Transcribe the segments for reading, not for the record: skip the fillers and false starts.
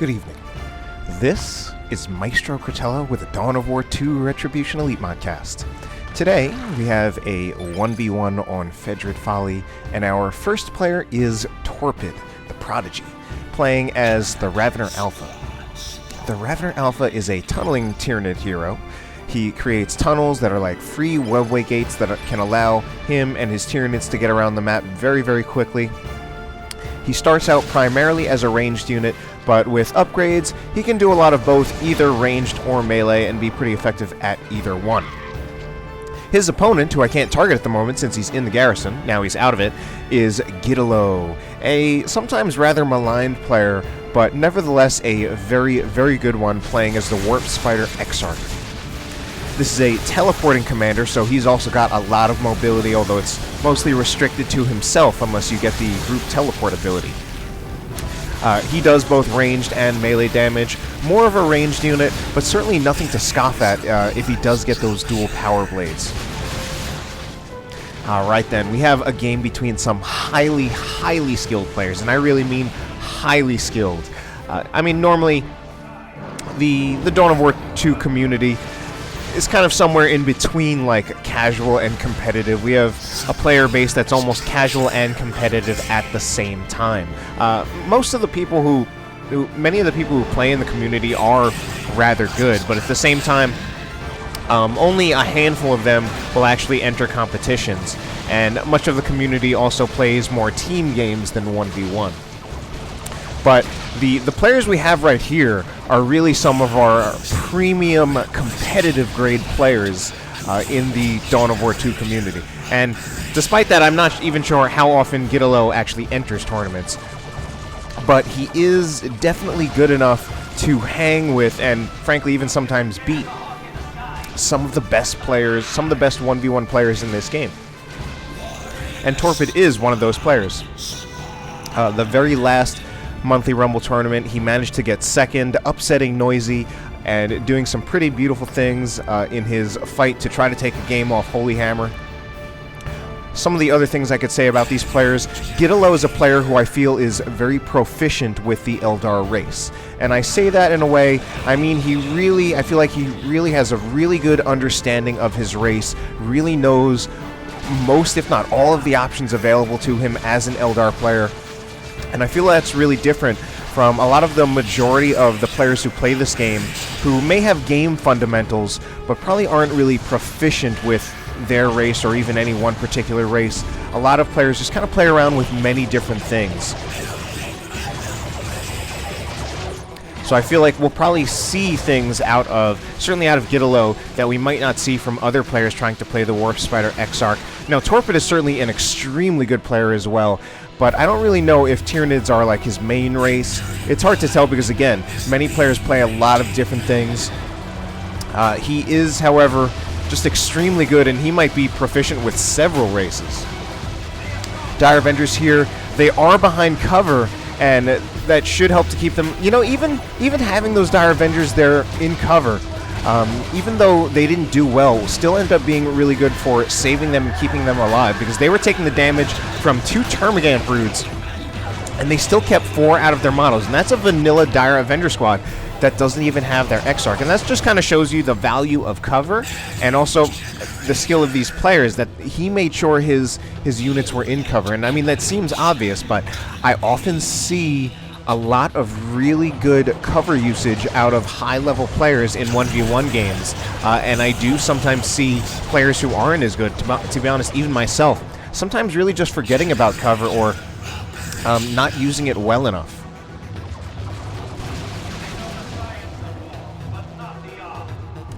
Good evening. This is Maestro Critello with the Dawn of War 2 Retribution Elite Modcast. Today, we have a 1v1 on Fedrid Folly, and our first player is Torpid, the Prodigy, playing as the Ravener Alpha. The Ravener Alpha is a tunneling Tyranid hero. He creates tunnels that are like free webway gates that can allow him and his Tyranids to get around the map very, very quickly. He starts out primarily as a ranged unit, but with upgrades, he can do a lot of both, either ranged or melee, and be pretty effective at either one. His opponent, who I can't target at the moment since he's in the garrison, now he's out of it, is GiDDoLo, a sometimes rather maligned player, but nevertheless a very, very good one, playing as the Warp Spider Exarch. This is a teleporting commander, so he's also got a lot of mobility, although it's mostly restricted to himself unless you get the group teleport ability. He does both ranged and melee damage. More of a ranged unit, but certainly nothing to scoff at if he does get those dual power blades. Alright then, we have a game between some highly, highly skilled players, and I really mean highly skilled. I mean, normally, the Dawn of War 2 community is kind of somewhere in between, like, casual and competitive. We have a player base that's almost casual and competitive at the same time. Most of the people many of the people who play in the community are rather good, but at the same time, only a handful of them will actually enter competitions, and much of the community also plays more team games than 1v1. But the players we have right here are really some of our premium competitive grade players in the Dawn of War 2 community. And despite that, I'm not even sure how often GiDDoLo actually enters tournaments. But he is definitely good enough to hang with, and frankly even sometimes beat, some of the best players, some of the best 1v1 players in this game. And Torpid is one of those players. The very last monthly Rumble tournament, he managed to get second, upsetting Noisy and doing some pretty beautiful things in his fight to try to take a game off Holy Hammer. Some of the other things I could say about these players: GiDDoLo is a player who I feel is very proficient with the Eldar race. And I say that in a way, I mean I feel like he really has a really good understanding of his race, really knows most, if not all, of the options available to him as an Eldar player. And I feel that's really different from a lot of the majority of the players who play this game, who may have game fundamentals, but probably aren't really proficient with their race or even any one particular race. A lot of players just kind of play around with many different things. So I feel like we'll probably see things certainly out of GiDDoLo, that we might not see from other players trying to play the Warp Spider Exarch. Now, Torpid is certainly an extremely good player as well, but I don't really know if Tyranids are like his main race. It's hard to tell because, again, many players play a lot of different things. He is, however, just extremely good, and he might be proficient with several races. Dire Avengers here, they are behind cover, and that should help to keep them, you know, even having those Dire Avengers there in cover, even though they didn't do well, still ended up being really good for saving them and keeping them alive, because they were taking the damage from 2 Termagant broods, and they still kept 4 out of their models, and that's a vanilla Dire Avenger squad that doesn't even have their Exarch, and that just kind of shows you the value of cover, and also the skill of these players, that he made sure his units were in cover. And I mean, that seems obvious, but I often see a lot of really good cover usage out of high-level players in 1v1 games, and I do sometimes see players who aren't as good, to be honest, even myself, sometimes really just forgetting about cover or not using it well enough.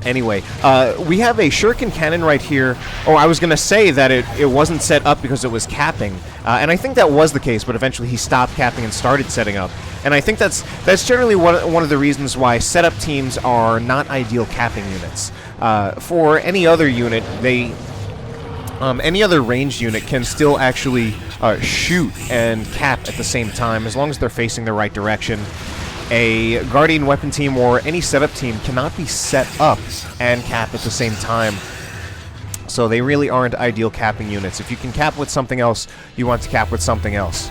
Anyway, we have a shuriken cannon right here. Oh, I was going to say that it wasn't set up because it was capping, and I think that was the case, but eventually he stopped capping and started setting up. And I think that's generally one of the reasons why setup teams are not ideal capping units. For any other unit, any other ranged unit can still actually shoot and cap at the same time, as long as they're facing the right direction. A Guardian weapon team or any setup team cannot be set up and cap at the same time. So they really aren't ideal capping units. If you can cap with something else, you want to cap with something else.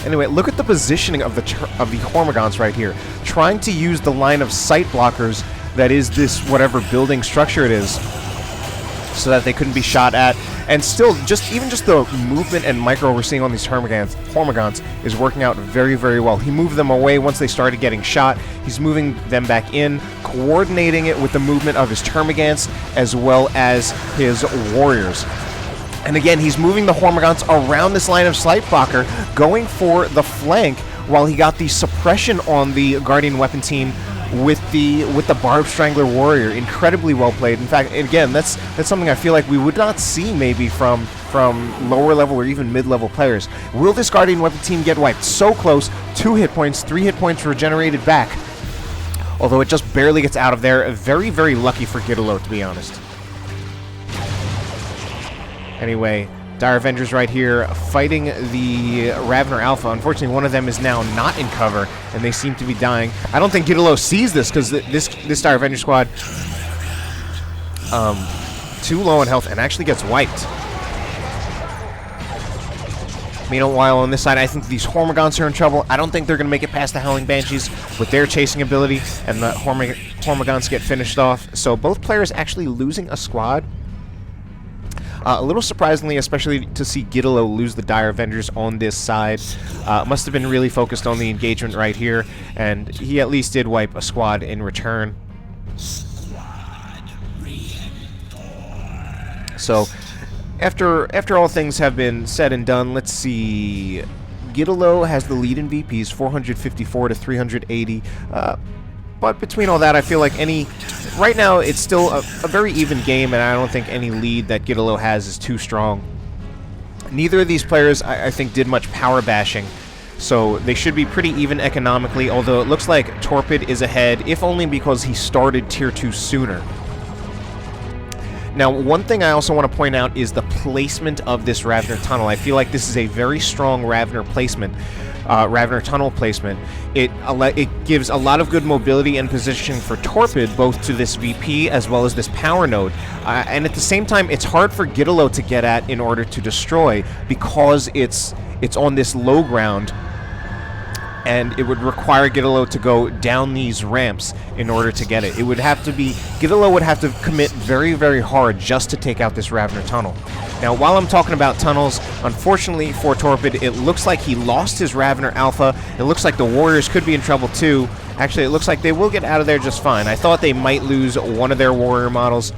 Anyway, look at the positioning of the Hormagaunts right here. Trying to use the line of sight blockers that is this whatever building structure it is, so that they couldn't be shot at. And still, even just the movement and micro we're seeing on these Hormagaunts is working out very, very well. He moved them away once they started getting shot. He's moving them back in, coordinating it with the movement of his Termagants as well as his warriors. And again, he's moving the Hormagaunts around this line of sight blocker, going for the flank, while he got the suppression on the Guardian Weapon team with the Barb Strangler Warrior. Incredibly well played. In fact, again, that's something I feel like we would not see maybe from lower level or even mid-level players. Will this Guardian Weapon team get wiped? So close. 2 hit points, 3 hit points regenerated back. Although it just barely gets out of there. Very, very lucky for GiDDoLo, to be honest. Anyway, Dire Avengers right here fighting the Ravner Alpha. Unfortunately, one of them is now not in cover, and they seem to be dying. I don't think GiDDoLo sees this, because this Dire Avenger squad too low in health and actually gets wiped. Meanwhile, on this side, I think these Hormagaunts are in trouble. I don't think they're going to make it past the Howling Banshees with their chasing ability, and the Hormagaunts get finished off. So both players actually losing a squad. A little surprisingly, especially to see GiDDoLo lose the Dire Avengers on this side. Must have been really focused on the engagement right here, and he at least did wipe a squad in return. So, after all things have been said and done, let's see. GiDDoLo has the lead in VPs, 454 to 380. But between all that, I feel like right now it's still a very even game, and I don't think any lead that GiDDoLo has is too strong. Neither of these players, I think, did much power bashing, so they should be pretty even economically, although it looks like Torpid is ahead, if only because he started Tier 2 sooner. Now, one thing I also want to point out is the placement of this Ravner tunnel. I feel like this is a very strong Ravner placement. Ravner tunnel placement. It gives a lot of good mobility and positioning for Torpid, both to this VP as well as this power node. And at the same time, it's hard for GiDDoLo to get at in order to destroy, because it's on this low ground, and it would require GiDDoLo to go down these ramps in order to get it. It would have to be, GiDDoLo would have to commit very, very hard just to take out this Ravner tunnel. Now, while I'm talking about tunnels, unfortunately for Torpid, it looks like he lost his Ravner Alpha. It looks like the Warriors could be in trouble too. Actually, it looks like they will get out of there just fine. I thought they might lose one of their Warrior models.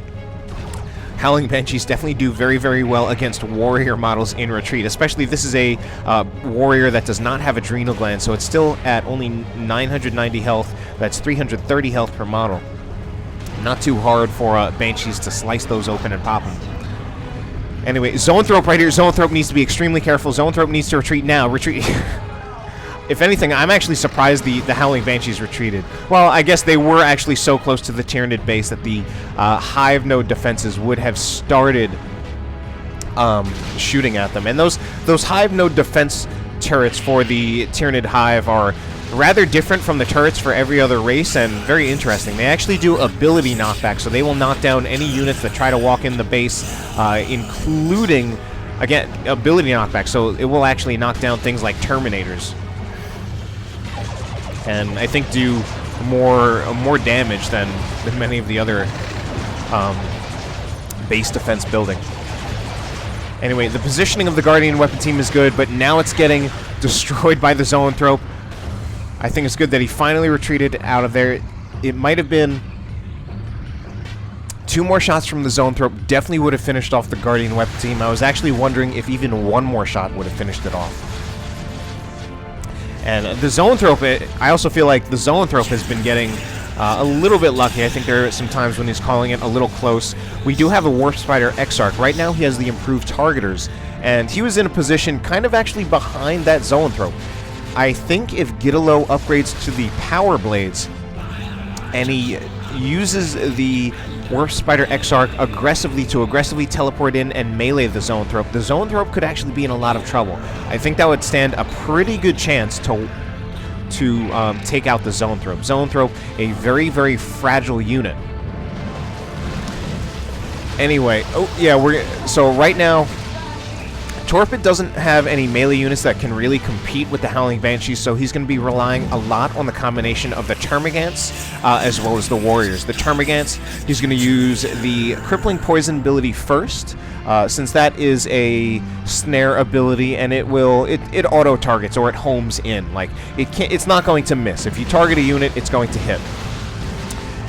Howling Banshees definitely do very, very well against Warrior models in retreat, especially if this is a Warrior that does not have Adrenal Gland, so it's still at only 990 health. That's 330 health per model. Not too hard for Banshees to slice those open and pop them. Anyway, Zoanthrope right here. Zoanthrope needs to be extremely careful. Zoanthrope needs to retreat now. Retreat. If anything, I'm actually surprised the Howling Banshees retreated. Well, I guess they were actually so close to the Tyranid base that the Hive node defenses would have started shooting at them. And those Hive node defense turrets for the Tyranid Hive are rather different from the turrets for every other race, and very interesting. They actually do ability knockback, so they will knock down any units that try to walk in the base, including, again, ability knockback, so it will actually knock down things like Terminators. And I think do more damage than many of the other base defense building. Anyway, the positioning of the Guardian Weapon team is good, but now it's getting destroyed by the Zoanthrope. I think it's good that he finally retreated out of there. It might have been 2 more shots from the Zoanthrope definitely would have finished off the Guardian Weapon team. I was actually wondering if even 1 more shot would have finished it off. And the Zoanthrope, I also feel like the Zoanthrope has been getting a little bit lucky. I think there are some times when he's calling it a little close. We do have a Warp Spider Exarch. Right now he has the improved targeters, and he was in a position kind of actually behind that Zoanthrope. I think if GiDDoLo upgrades to the Power Blades, and he uses the Warp Spider Exarch aggressively teleport in and melee the Zoanthrope could actually be in a lot of trouble. I think that would stand a pretty good chance to take out the Zoanthrope. Zoanthrope, a very, very fragile unit. Anyway, so right now, Torpid doesn't have any melee units that can really compete with the Howling Banshees, so he's going to be relying a lot on the combination of the Termagants as well as the Warriors. The Termagants, he's going to use the Crippling Poison ability first, since that is a snare ability, and it auto-targets, or it homes in. Like, it's not going to miss. If you target a unit, it's going to hit.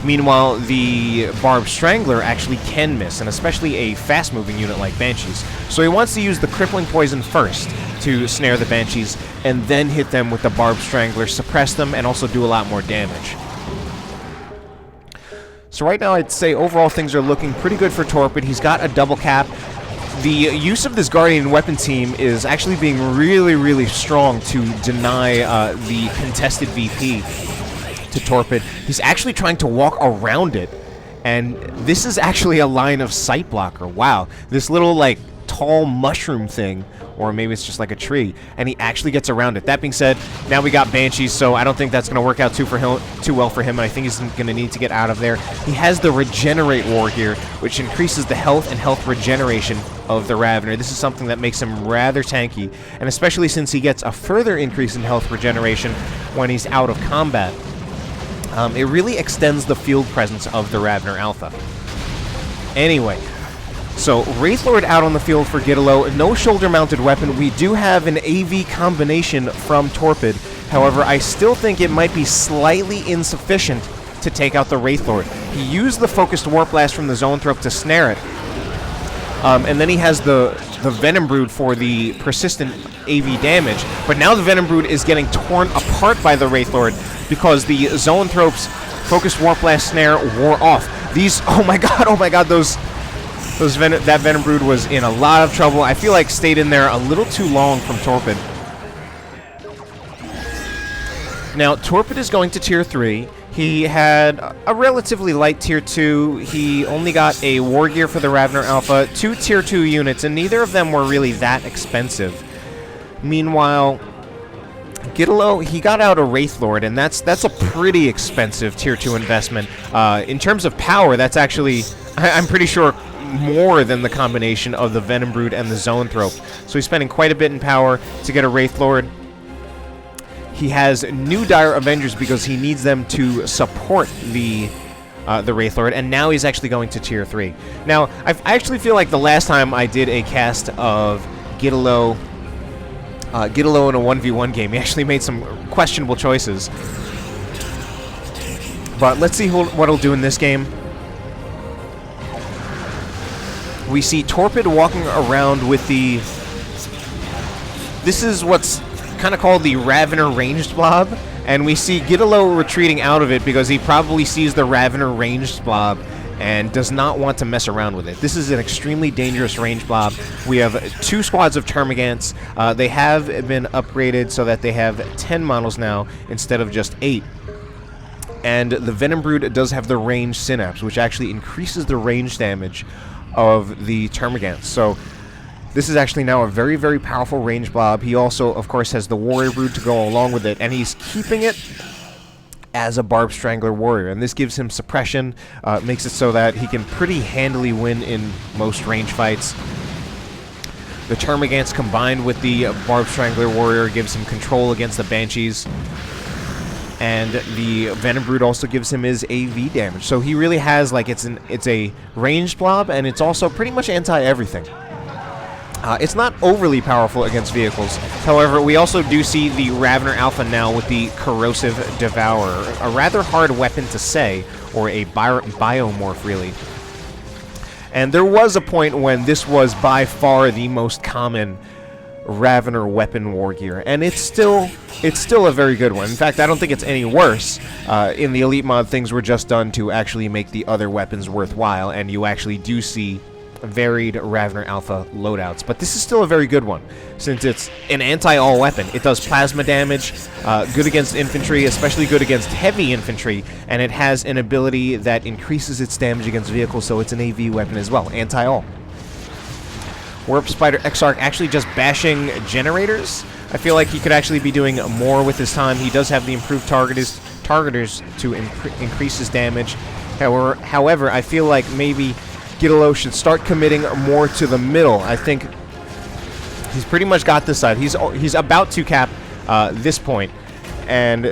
Meanwhile, the Barbed Strangler actually can miss, and especially a fast-moving unit like Banshees. So he wants to use the Crippling Poison first to snare the Banshees, and then hit them with the Barbed Strangler, suppress them, and also do a lot more damage. So right now, I'd say overall things are looking pretty good for Torpid. He's got a double cap. The use of this Guardian weapon team is actually being really, really strong to deny the contested VP to Torpid. He's actually trying to walk around it, and this is actually a line of sight blocker. Wow, this little like tall mushroom thing, or maybe it's just like a tree, and he actually gets around it. That being said, now we got Banshees, so I don't think that's going to work out too well for him, and I think he's going to need to get out of there. He has the Regenerate War here, which increases the health and health regeneration of the Ravener. This is something that makes him rather tanky, and especially since he gets a further increase in health regeneration when he's out of combat. It really extends the field presence of the Ravener Alpha. Anyway, so Wraithlord out on the field for GiDDoLo. No shoulder-mounted weapon. We do have an AV combination from Torpid. However, I still think it might be slightly insufficient to take out the Wraithlord. He used the Focused Warp Blast from the Zoanthrope to snare it. And then he has the Venom Brood for the persistent AV damage. But now the Venom Brood is getting torn apart by the Wraithlord because the Zoanthrope's Focused Warp Blast snare wore off. These, oh my god, that Venom Brood was in a lot of trouble. I feel like stayed in there a little too long from Torpid. Now, Torpid is going to Tier 3. He had a relatively light Tier 2. He only got a War Gear for the Ravener Alpha, 2 Tier 2 units, and neither of them were really that expensive. Meanwhile, GiDDoLo, he got out a Wraithlord, and that's a pretty expensive Tier 2 investment. In terms of power, that's actually, I'm pretty sure, more than the combination of the Venom Brood and the Zoanthrope. So he's spending quite a bit in power to get a Wraithlord. He has new Dire Avengers because he needs them to support the Wraithlord, and now he's actually going to Tier 3. Now, I actually feel like the last time I did a cast of GiDDoLo in a 1v1 game, he actually made some questionable choices. But let's see what he'll do in this game. We see Torpid walking around with the... This is what's kind of called the Ravener Ranged Blob, and we see GiDDoLo retreating out of it because he probably sees the Ravener Ranged Blob and does not want to mess around with it. This is an extremely dangerous ranged blob. We have 2 squads of Termagants. They have been upgraded so that they have 10 models now instead of just 8. And the Venom Brood does have the Range Synapse, which actually increases the range damage of the Termagants. So this is actually now a very, very powerful range blob. He also, of course, has the Warrior Brood to go along with it, and he's keeping it as a Barbed Strangler Warrior, and this gives him suppression, makes it so that he can pretty handily win in most range fights. The Termagants combined with the Barbed Strangler Warrior gives him control against the Banshees, and the Venom Brood also gives him his AV damage. So he really has, like, it's a ranged blob, and it's also pretty much anti-everything. It's not overly powerful against vehicles. However, we also do see the Ravener Alpha now with the Corrosive Devourer, a rather hard weapon to say, or a biomorph, really. And there was a point when this was by far the most common Ravener weapon war gear, and it's still a very good one. In fact, I don't think it's any worse. In the Elite mod, things were just done to actually make the other weapons worthwhile, and you actually do see varied Ravener Alpha loadouts, but this is still a very good one since it's an anti-all weapon. It does plasma damage, good against infantry, especially good against heavy infantry, and it has an ability that increases its damage against vehicles, so it's an AV weapon as well, anti-all. Warp Spider Exarch actually just bashing generators. I feel like he could actually be doing more with his time. He does have the improved targeters to increase his damage. However, I feel like maybe GiDDoLo should start committing more to the middle. I think He's pretty much got this side. He's about to cap this point, and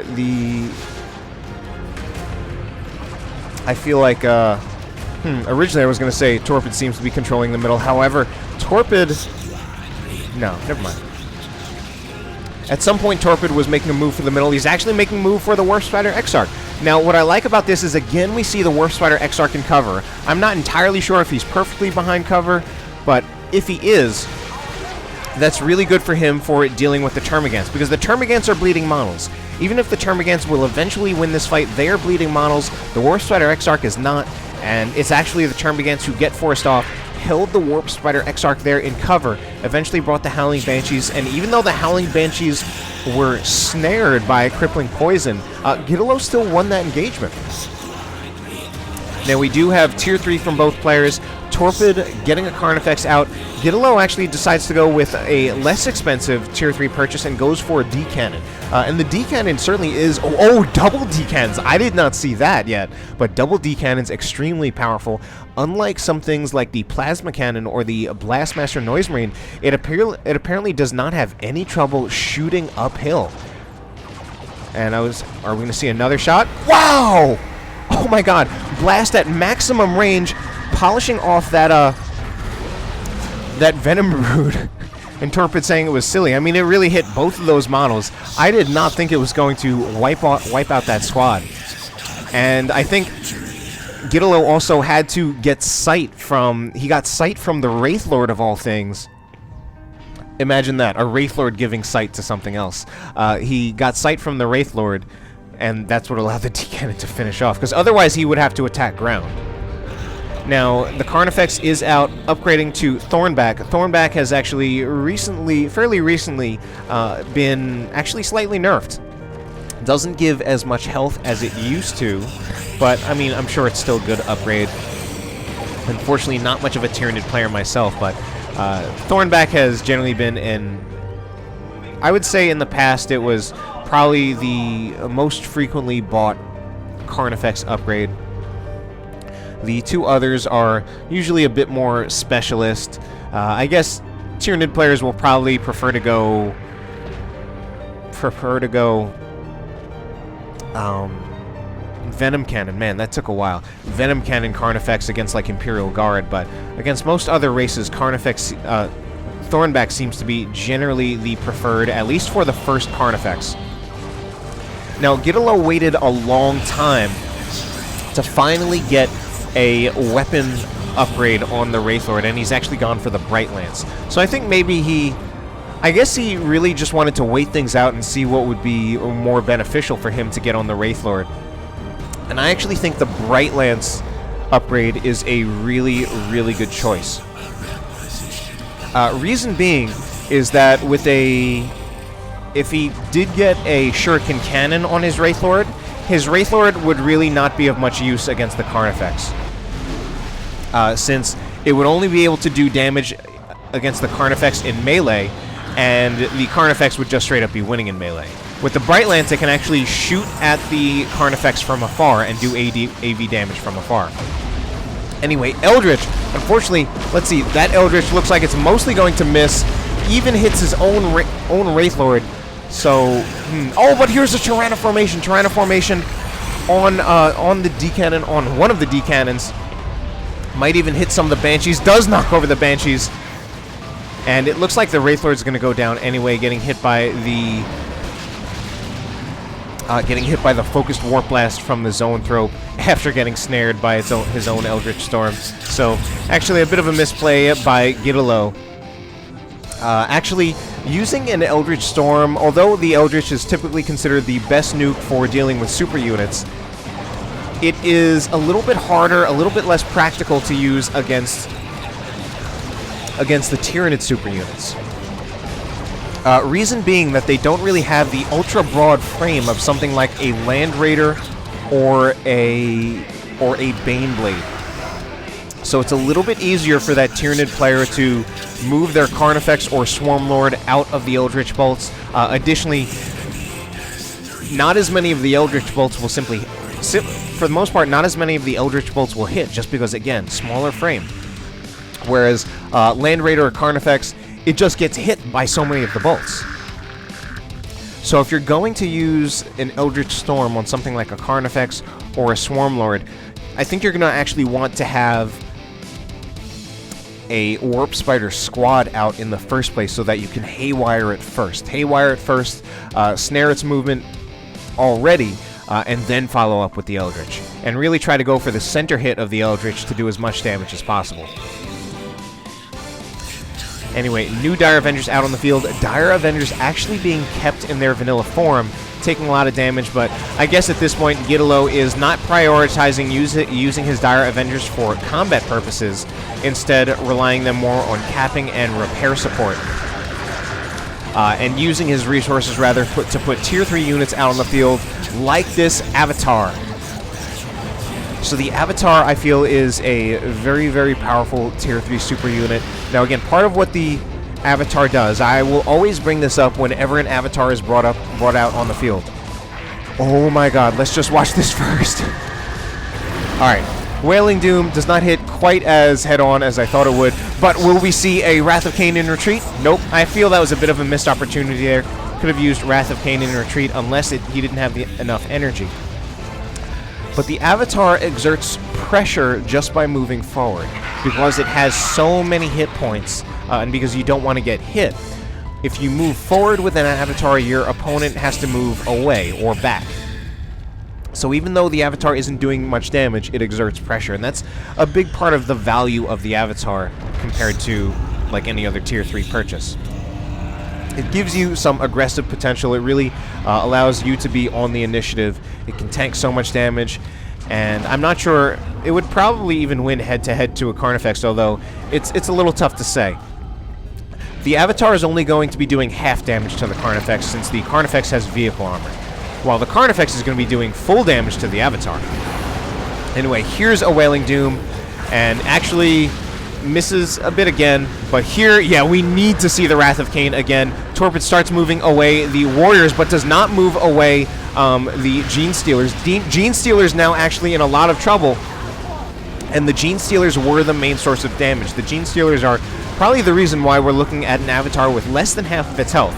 I feel like originally I was going to say Torpid seems to be controlling the middle. However, Torpid, no, never mind. At some point, Torpid was making a move for the middle. He's actually making a move for the Warp Spider Exarch. Now, what I like about this is, again, we see the Warp Spider Exarch in cover. I'm not entirely sure if he's perfectly behind cover, but if he is, that's really good for him for dealing with the Termagants, because the Termagants are bleeding models. Even if the Termagants will eventually win this fight, they are bleeding models. The Warp Spider Exarch is not, and it's actually the Termagants who get forced off, held the Warp Spider Exarch there in cover, eventually brought the Howling Banshees, and even though the Howling Banshees were snared by crippling poison, GiDDoLo still won that engagement. Now we do have Tier 3 from both players. Torpid getting a Carnifex out. GiDDoLo actually decides to go with a less expensive Tier 3 purchase and goes for a D-Cannon. And the D-Cannon certainly is... Oh, double D-Cannons! I did not see that yet. But double D-Cannons, extremely powerful. Unlike some things like the Plasma Cannon or the Blastmaster Noise Marine, it apparently does not have any trouble shooting uphill. And are we going to see another shot? Wow! Oh my god. Blast at maximum range, polishing off that Venom Brood. And Torpid saying it was silly. I mean, it really hit both of those models. I did not think it was going to wipe out that squad. And I think GiDDoLo also had to get sight from... He got sight from the Wraith Lord of all things. Imagine that, a Wraith Lord giving sight to something else. He got sight from the Wraith Lord, and that's what allowed the D-Cannon to finish off, because otherwise he would have to attack ground. Now, the Carnifex is out, upgrading to Thornback. Thornback has actually fairly recently, been actually slightly nerfed. Doesn't give as much health as it used to, but, I mean, I'm sure it's still a good upgrade. Unfortunately, not much of a Tyranid player myself, but Thornback has generally been I would say in the past it was probably the most frequently bought Carnifex upgrade. The two others are usually a bit more specialist. I guess Tyranid players will probably prefer to go Venom Cannon. Man, that took a while. Venom Cannon Carnifex against like Imperial Guard, but against most other races, Carnifex Thornback seems to be generally the preferred, at least for the first Carnifex. Now, GiDDoLo waited a long time to finally get a weapon upgrade on the Wraith Lord, and he's actually gone for the Bright Lance. So I think maybe I guess he really just wanted to wait things out and see what would be more beneficial for him to get on the Wraith Lord. And I actually think the Bright Lance upgrade is a really, really good choice. Reason being is that if he did get a Shuriken Cannon on his Wraith Lord would really not be of much use against the Carnifex. Since it would only be able to do damage against the Carnifex in melee, and the Carnifex would just straight up be winning in melee. With the Bright Lance, it can actually shoot at the Carnifex from afar and do AV damage from afar. Anyway, Eldritch, unfortunately, let's see, that Eldritch looks like it's mostly going to miss, even hits his own Wraith Lord. So, oh, but here's a Tyrannoformation. Tyrannoformation on the D-Cannon, on one of the D-Cannons. Might even hit some of the Banshees, does knock over the Banshees. And it looks like the Wraith Lord's going to go down anyway, getting hit by the focused Warp Blast from the Zoanthrope after getting snared by his own Eldritch Storm. So, actually a bit of a misplay by GiDDoLo. Actually, using an Eldritch Storm, although the Eldritch is typically considered the best nuke for dealing with super units, it is a little bit harder, a little bit less practical to use against the Tyranid super units. Reason being that they don't really have the ultra-broad frame of something like a Land Raider or a Baneblade. So it's a little bit easier for that Tyranid player to move their Carnifex or Swarmlord out of the Eldritch Bolts. Additionally, not as many of the Eldritch Bolts will for the most part, not as many of the Eldritch Bolts will hit, just because, again, smaller frame. Whereas Land Raider or Carnifex, it just gets hit by so many of the bolts. So if you're going to use an Eldritch Storm on something like a Carnifex or a Swarmlord, I think you're going to actually want to have a Warp Spider squad out in the first place so that you can haywire it first. Haywire it first, snare its movement already, and then follow up with the Eldritch. And really try to go for the center hit of the Eldritch to do as much damage as possible. Anyway, new Dire Avengers out on the field. Dire Avengers actually being kept in their vanilla form, taking a lot of damage, but I guess at this point, GiDDoLo is not prioritizing using his Dire Avengers for combat purposes, instead relying them more on capping and repair support. And using his resources, rather, to put Tier 3 units out on the field, like this Avatar. So the Avatar, I feel, is a very, very powerful Tier 3 super unit. Now, again, part of what the Avatar does, I will always bring this up whenever an Avatar is brought out on the field. Oh my god, let's just watch this first. Alright, Wailing Doom does not hit quite as head-on as I thought it would, but will we see a Wrath of Cain in retreat? Nope, I feel that was a bit of a missed opportunity there. Could have used Wrath of Cain in retreat unless he didn't have enough energy. But the Avatar exerts pressure just by moving forward, because it has so many hit points, and because you don't want to get hit. If you move forward with an Avatar, your opponent has to move away or back. So even though the Avatar isn't doing much damage, it exerts pressure, and that's a big part of the value of the Avatar compared to like any other Tier 3 purchase. It gives you some aggressive potential. It really allows you to be on the initiative. It can tank so much damage, and I'm not sure it would probably even win head-to-head to a Carnifex, although it's a little tough to say. The Avatar is only going to be doing half damage to the Carnifex, since the Carnifex has vehicle armor, while the Carnifex is going to be doing full damage to the Avatar. Anyway, here's a Wailing Doom, and actually misses a bit again, but here, yeah, we need to see the Wrath of Cain again. Torpid starts moving away the Warriors, but does not move away the Gene Stealers. Gene Stealers now actually in a lot of trouble, and the Gene Stealers were the main source of damage. The Gene Stealers are probably the reason why we're looking at an Avatar with less than half of its health.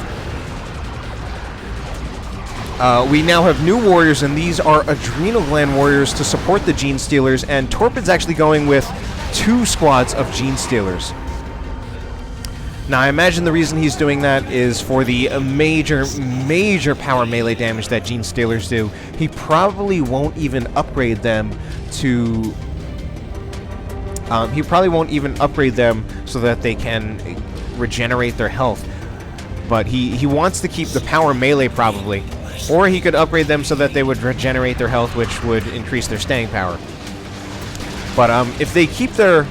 We now have new Warriors, and these are Adrenal Gland Warriors to support the Gene Stealers, and Torpid's actually going with 2 squads of Gene Stealers. Now, I imagine the reason he's doing that is for the major power melee damage that Gene Stealers do. He probably won't even upgrade them to... he probably won't even upgrade them so that they can regenerate their health. But he wants to keep the power melee, probably. Or he could upgrade them so that they would regenerate their health, which would increase their staying power. But if they keep their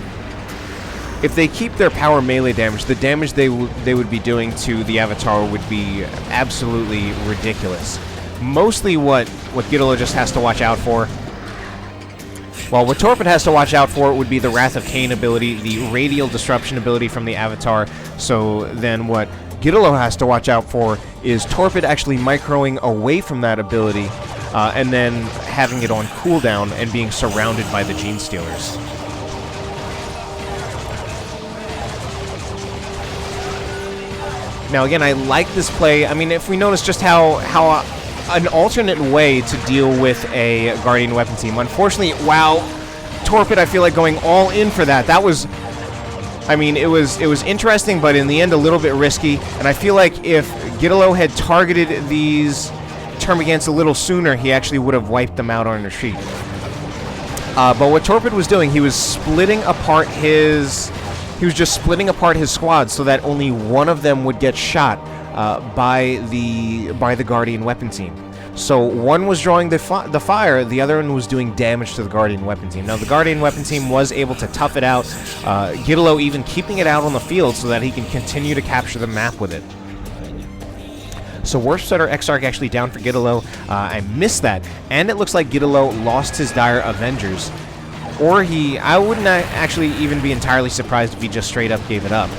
power melee damage, the damage they would be doing to the Avatar would be absolutely ridiculous. Mostly what GiDDoLo just has to watch out for. Well, what Torpid has to watch out for would be the Wrath of Cain ability, the Radial Disruption ability from the Avatar. So then what GiDDoLo has to watch out for is Torpid actually microing away from that ability, and then having it on cooldown and being surrounded by the Gene Stealers. Now again, I like this play. I mean, if we notice just how an alternate way to deal with a Guardian Weapon team. Unfortunately, wow, Torpid, I feel like going all in for that. That was... I mean, it was interesting, but in the end, a little bit risky. And I feel like if GiDDoLo had targeted these Termagants a little sooner, he actually would have wiped them out on retreat. But what Torpid was doing, he was splitting apart his... He was just splitting apart his squad so that only one of them would get shot by the Guardian Weapon team. So one was drawing the fire, the other one was doing damage to the Guardian Weapon team. Now the Guardian Weapon team was able to tough it out, GiDDoLo even keeping it out on the field so that he can continue to capture the map with it. So Warp Stutter Exarch actually down for GiDDoLo. I missed that, and it looks like GiDDoLo lost his Dire Avengers. Or I wouldn't actually even be entirely surprised if he just straight up gave it up.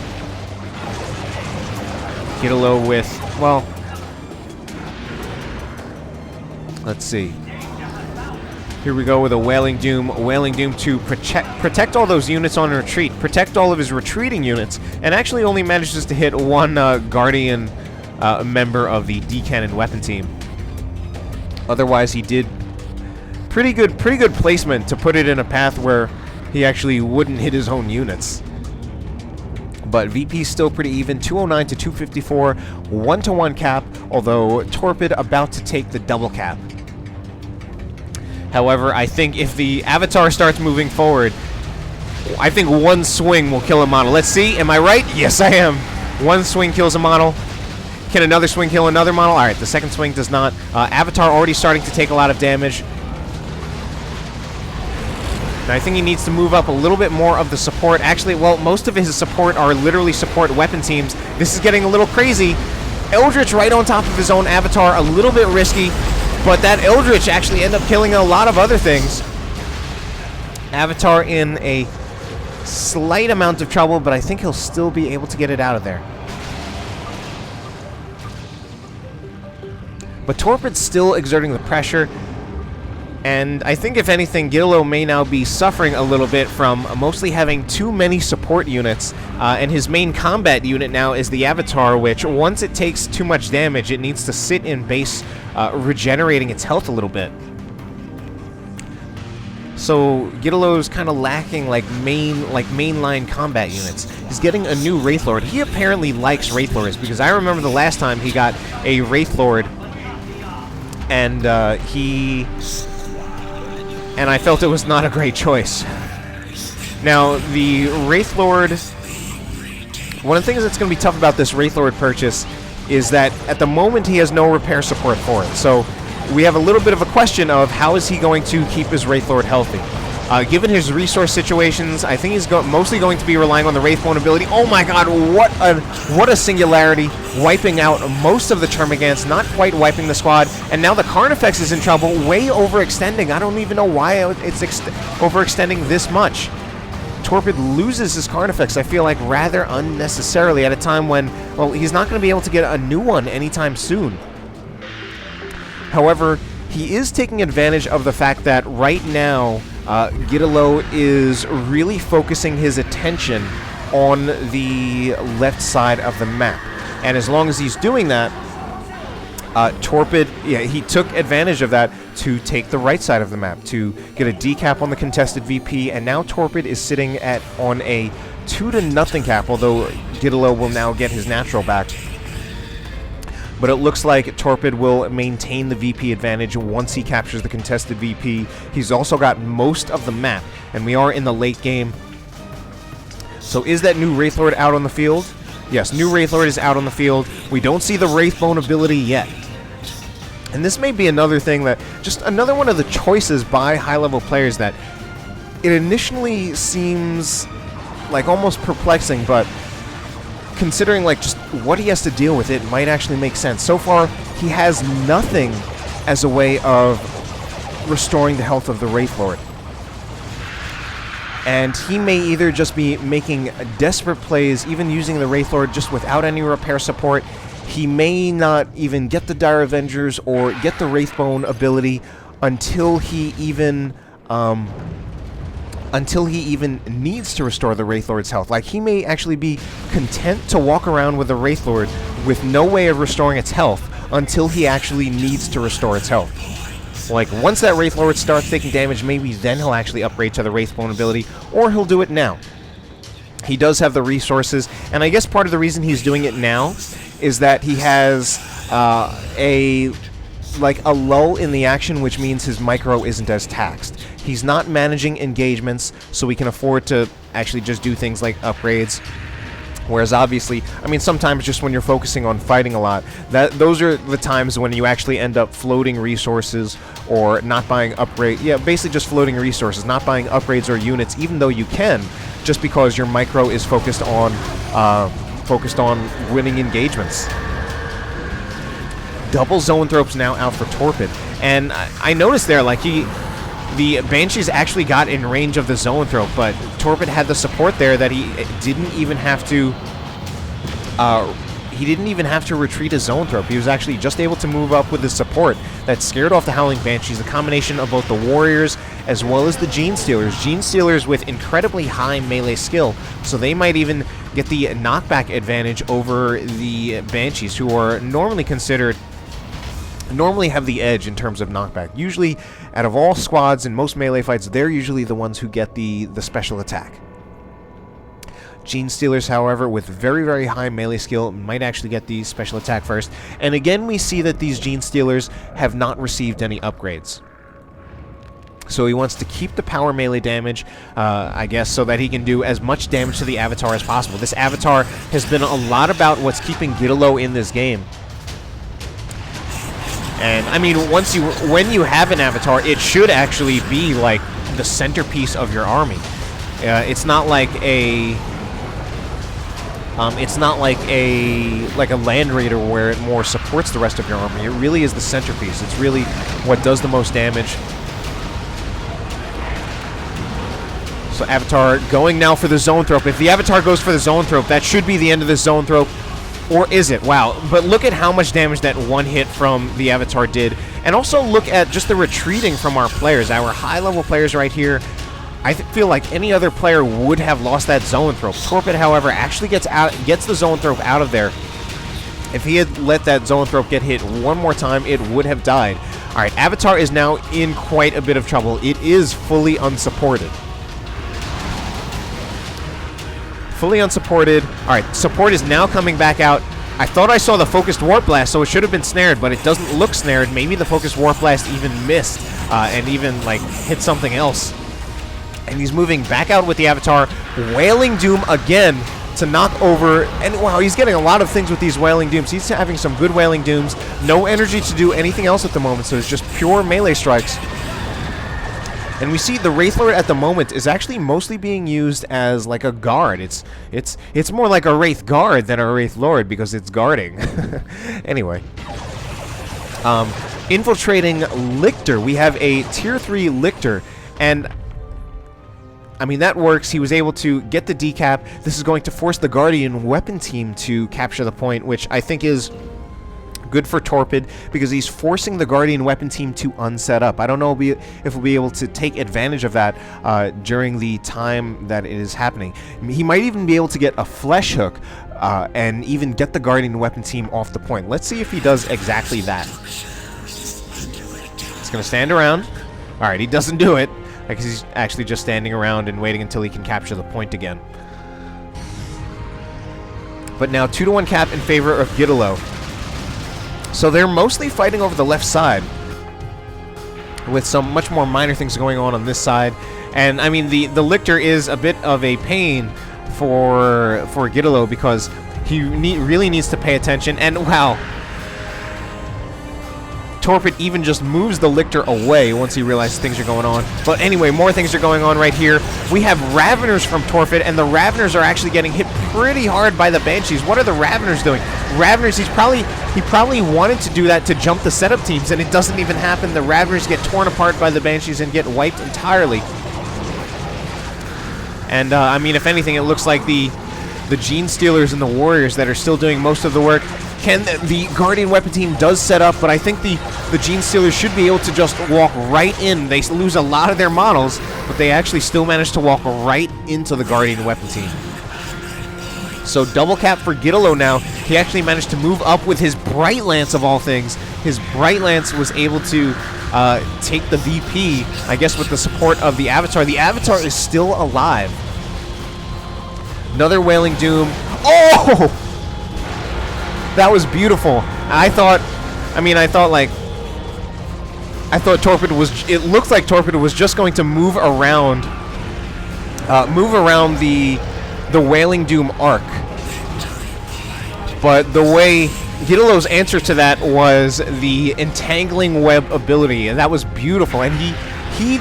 GiDDoLo with, well... Let's see. Here we go with a Wailing Doom. Wailing Doom to protect all those units on retreat, protect all of his retreating units, and actually only manages to hit one Guardian member of the D-Cannon weapon team. Otherwise, he did pretty good placement to put it in a path where he actually wouldn't hit his own units. But VP's still pretty even, 209 to 254, 1-to-1 cap, although Torpid about to take the double cap. However, I think if the Avatar starts moving forward, I think one swing will kill a model. Let's see, am I right? Yes, I am. One swing kills a model. Can another swing kill another model? All right, the second swing does not. Avatar already starting to take a lot of damage. And I think he needs to move up a little bit more of the support. Actually, well, most of his support are literally support weapon teams. This is getting a little crazy. Eldritch right on top of his own Avatar, a little bit risky, but that Eldritch actually ended up killing a lot of other things. Avatar in a slight amount of trouble, but I think he'll still be able to get it out of there. But Torpid's still exerting the pressure. And I think, if anything, GiDDoLo may now be suffering a little bit from mostly having too many support units. And his main combat unit now is the Avatar, which, once it takes too much damage, it needs to sit in base, regenerating its health a little bit. So GiDDoLo's kind of lacking mainline combat units. He's getting a new Wraithlord. He apparently likes Wraithlords, because I remember the last time he got a Wraithlord, and and I felt it was not a great choice. Now, the Wraithlord, one of the things that's going to be tough about this Wraithlord purchase is that at the moment he has no repair support for it. So we have a little bit of a question of how is he going to keep his Wraithlord healthy. Given his resource situations, I think he's mostly going to be relying on the Wraithbone ability. Oh my god, what a singularity, wiping out most of the Termagants, not quite wiping the squad, and now the Carnifex is in trouble, way overextending. I don't even know why it's overextending this much. Torpid loses his Carnifex, I feel like, rather unnecessarily at a time when, well, he's not going to be able to get a new one anytime soon. However, he is taking advantage of the fact that right now, GiDDoLo is really focusing his attention on the left side of the map. And as long as he's doing that, Torpid, yeah, he took advantage of that to take the right side of the map, to get a decap on the contested VP, and now Torpid is sitting on a 2-0 cap, although GiDDoLo will now get his natural back. But it looks like Torpid will maintain the VP advantage once he captures the contested VP. He's also got most of the map, and we are in the late game. So is that new Wraithlord out on the field? Yes, new Wraithlord is out on the field. We don't see the Wraithbone ability yet. And this may be another thing that, just another one of the choices by high-level players that it initially seems like almost perplexing, but considering like just what he has to deal with, it might actually make sense. So far, he has nothing as a way of restoring the health of the Wraithlord. And he may either just be making desperate plays, even using the Wraithlord just without any repair support. He may not even get the Dire Avengers or get the Wraithbone ability until he even needs to restore the Wraithlord's health. Like, he may actually be content to walk around with the Wraithlord with no way of restoring its health until he actually needs to restore its health. Like, once that Wraithlord starts taking damage, maybe then he'll actually upgrade to the Wraithbone ability, or he'll do it now. He does have the resources, and I guess part of the reason he's doing it now is that he has a lull in the action, which means his micro isn't as taxed. He's not managing engagements, so he can afford to actually just do things like upgrades. Whereas obviously, I mean, sometimes just when you're focusing on fighting a lot, those are the times when you actually end up floating resources or not buying upgrade. Yeah, basically just floating resources, not buying upgrades or units, even though you can, just because your micro is focused on winning engagements. Double Zoanthropes now out for Torpid, and I noticed there, like, the Banshees actually got in range of the Zoanthrope, but Torpid had the support there that he didn't even have to he didn't even have to retreat his Zoanthrope. He was actually just able to move up with his support that scared off the Howling Banshees, a combination of both the Warriors as well as the Genestealers. Genestealers with incredibly high melee skill, so they might even get the knockback advantage over the Banshees, who are normally have the edge in terms of knockback. Usually, out of all squads in most melee fights, they're usually the ones who get the special attack. Genestealers, however, with very, very high melee skill, might actually get the special attack first. And again, we see that these Genestealers have not received any upgrades. So he wants to keep the power melee damage, I guess, so that he can do as much damage to the Avatar as possible. This Avatar has been a lot about what's keeping GiDDoLo in this game. And, I mean, when you have an Avatar, it should actually be, like, the centerpiece of your army. It's not like a... like a Land Raider where it more supports the rest of your army. It really is the centerpiece. It's really what does the most damage. So Avatar going now for the Zoanthrope. If the Avatar goes for the Zoanthrope, that should be the end of the Zoanthrope. Or is it? Wow. But look at how much damage that one hit from the Avatar did. And also look at just the retreating from our players. Our high-level players right here. I feel like any other player would have lost that Zoanthrope. Torpid, however, actually gets the Zoanthrope out of there. If he had let that Zoanthrope get hit one more time, it would have died. Alright, Avatar is now in quite a bit of trouble. It is fully unsupported. Fully unsupported. Alright, support is now coming back out. I thought I saw the Focused Warp Blast, so it should have been snared, but it doesn't look snared. Maybe the Focused Warp Blast even missed, and even, like, hit something else. And he's moving back out with the Avatar. Wailing Doom again to knock over. And wow, he's getting a lot of things with these Wailing Dooms. He's having some good Wailing Dooms. No energy to do anything else at the moment, so it's just pure melee strikes. And we see the Wraith Lord at the moment is actually mostly being used as like a guard. It's more like a Wraith Guard than a Wraith Lord because it's guarding. Anyway. Infiltrating Lictor. We have a Tier 3 Lictor. And I mean, that works. He was able to get the decap. This is going to force the Guardian weapon team to capture the point, which I think is good for Torpid because he's forcing the Guardian weapon team to unset up. I don't know if we'll be able to take advantage of that during the time that it is happening. He might even be able to get a Flesh Hook and even get the Guardian weapon team off the point. Let's see if he does exactly that. He's going to stand around. Alright, he doesn't do it. Because he's actually just standing around and waiting until he can capture the point again. But now 2-to-1 cap in favor of GiDDoLo. So they're mostly fighting over the left side, with some much more minor things going on this side. And I mean, the Lictor is a bit of a pain for GiDDoLo because he really needs to pay attention. And wow, Torpid even just moves the Lictor away once he realizes things are going on. But anyway, more things are going on right here. We have Raveners from Torpid, and the Raveners are actually getting hit pretty hard by the Banshees. What are the Raveners doing? Raveners, he probably wanted to do that to jump the setup teams, and it doesn't even happen. The Raveners get torn apart by the Banshees and get wiped entirely. And, I mean, if anything, it looks like the Genestealers and the Warriors that are still doing most of the work. The Guardian weapon team does set up, but I think the Genestealers should be able to just walk right in. They lose a lot of their models, but they actually still manage to walk right into the Guardian weapon team. So double cap for GiDDoLo now. He actually managed to move up with his Bright Lance of all things. His Bright Lance was able to take the VP, I guess with the support of the Avatar. The Avatar is still alive. Another Wailing Doom. Oh! That was beautiful. I thought Torpid was, it looked like Torpid was just going to move around the Wailing Doom arc. But the way GiDDoLo's answer to that was the Entangling Web ability, and that was beautiful. And he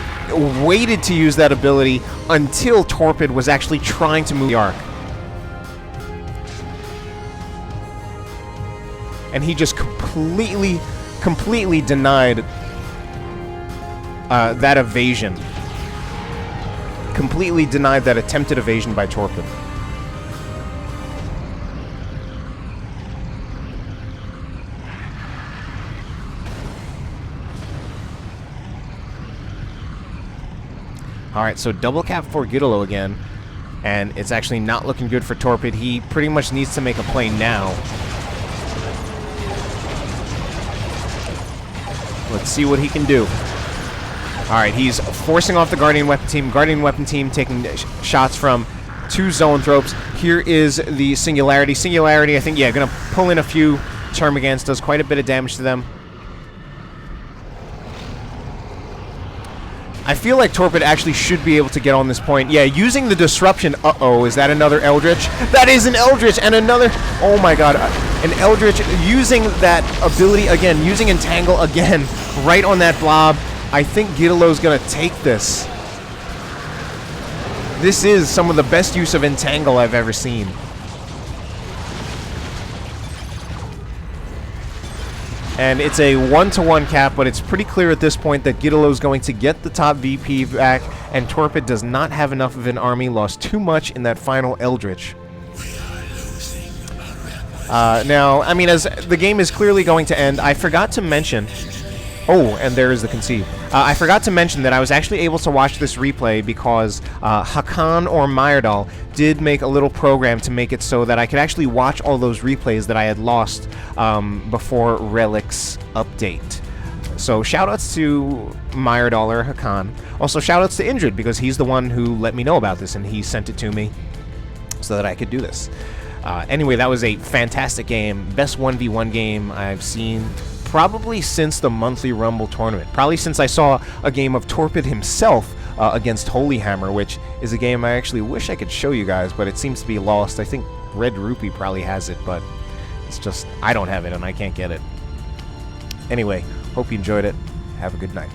waited to use that ability until Torpid was actually trying to move the arc. And he just completely denied that evasion. Completely denied that attempted evasion by Torpid. Alright, so double cap for GiDDoLo again. And it's actually not looking good for Torpid. He pretty much needs to make a play now. Let's see what he can do. Alright, he's forcing off the Guardian Weapon Team. Guardian Weapon Team taking shots from 2 Zoanthropes. Here is the Singularity. Singularity, I think, yeah, gonna pull in a few Termagants. Does quite a bit of damage to them. I feel like Torpid actually should be able to get on this point. Yeah, using the Disruption. Uh-oh, is that another Eldritch? That is an Eldritch and another... Oh my god, an Eldritch using that ability again, using Entangle again, right on that blob. I think GiDDoLo's gonna take this. This is some of the best use of Entangle I've ever seen. And it's a 1-to-1 cap, but it's pretty clear at this point that GiDDoLo's going to get the top VP back, and Torpid does not have enough of an army, lost too much in that final Eldritch. Now, I mean, as the game is clearly going to end, I forgot to mention... Oh, and there is the concede. I forgot to mention that I was actually able to watch this replay because Hakan or Myrdal did make a little program to make it so that I could actually watch all those replays that I had lost before Relic's update. So shoutouts to Myrdal or Hakan. Also shoutouts to Indrid because he's the one who let me know about this and he sent it to me so that I could do this. Anyway, that was a fantastic game. Best 1v1 game I've seen probably since the monthly Rumble tournament. Probably since I saw a game of Torpid himself against Holy Hammer, which is a game I actually wish I could show you guys, but it seems to be lost. I think Red Rupee probably has it, but it's just, I don't have it and I can't get it. Anyway, hope you enjoyed it. Have a good night.